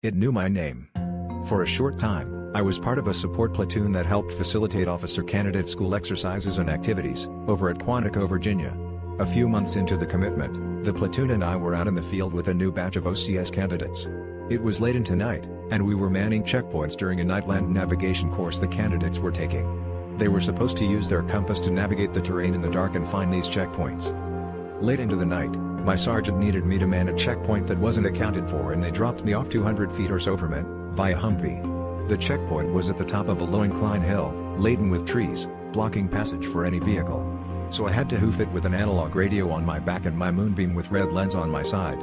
It knew my name. For a short time, I was part of a support platoon that helped facilitate officer candidate school exercises and activities, over at Quantico, Virginia. A few months into the commitment, the platoon and I were out in the field with a new batch of OCS candidates. It was late into night, and we were manning checkpoints during a nightland navigation course the candidates were taking. They were supposed to use their compass to navigate the terrain in the dark and find these checkpoints. Late into the night, my sergeant needed me to man a checkpoint that wasn't accounted for, and they dropped me off 200 feet or so from it, via Humvee. The checkpoint was at the top of a low incline hill, laden with trees, blocking passage for any vehicle. So I had to hoof it with an analog radio on my back and my moonbeam with red lens on my side.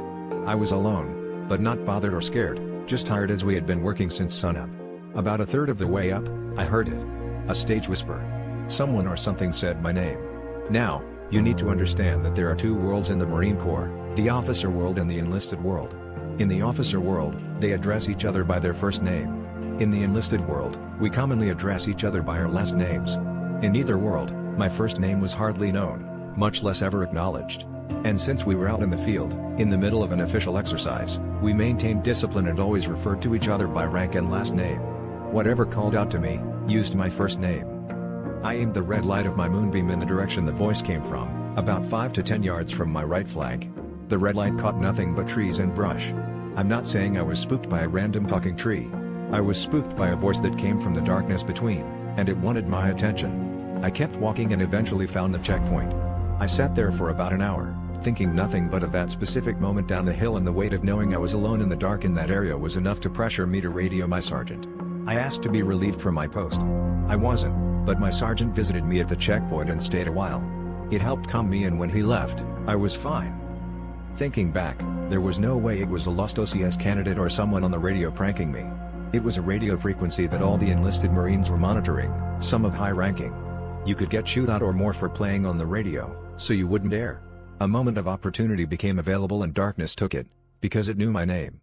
I was alone, but not bothered or scared, just tired as we had been working since sunup. About a third of the way up, I heard it. A stage whisper. Someone or something said my name. Now, you need to understand that there are two worlds in the Marine Corps, the officer world and the enlisted world. In the officer world, they address each other by their first name. In the enlisted world, we commonly address each other by our last names. In either world, my first name was hardly known, much less ever acknowledged. And since we were out in the field, in the middle of an official exercise, we maintained discipline and always referred to each other by rank and last name. Whatever called out to me, used my first name. I aimed the red light of my moonbeam in the direction the voice came from, about 5 to 10 yards from my right flank. The red light caught nothing but trees and brush. I'm not saying I was spooked by a random talking tree. I was spooked by a voice that came from the darkness between, and it wanted my attention. I kept walking and eventually found the checkpoint. I sat there for about an hour, thinking nothing but of that specific moment down the hill, and the weight of knowing I was alone in the dark in that area was enough to pressure me to radio my sergeant. I asked to be relieved from my post. I wasn't, but my sergeant visited me at the checkpoint and stayed a while. It helped calm me, and when he left, I was fine. Thinking back, there was no way it was a lost OCS candidate or someone on the radio pranking me. It was a radio frequency that all the enlisted Marines were monitoring, some of high ranking. You could get shootout or more for playing on the radio, so you wouldn't dare. A moment of opportunity became available and darkness took it, because it knew my name.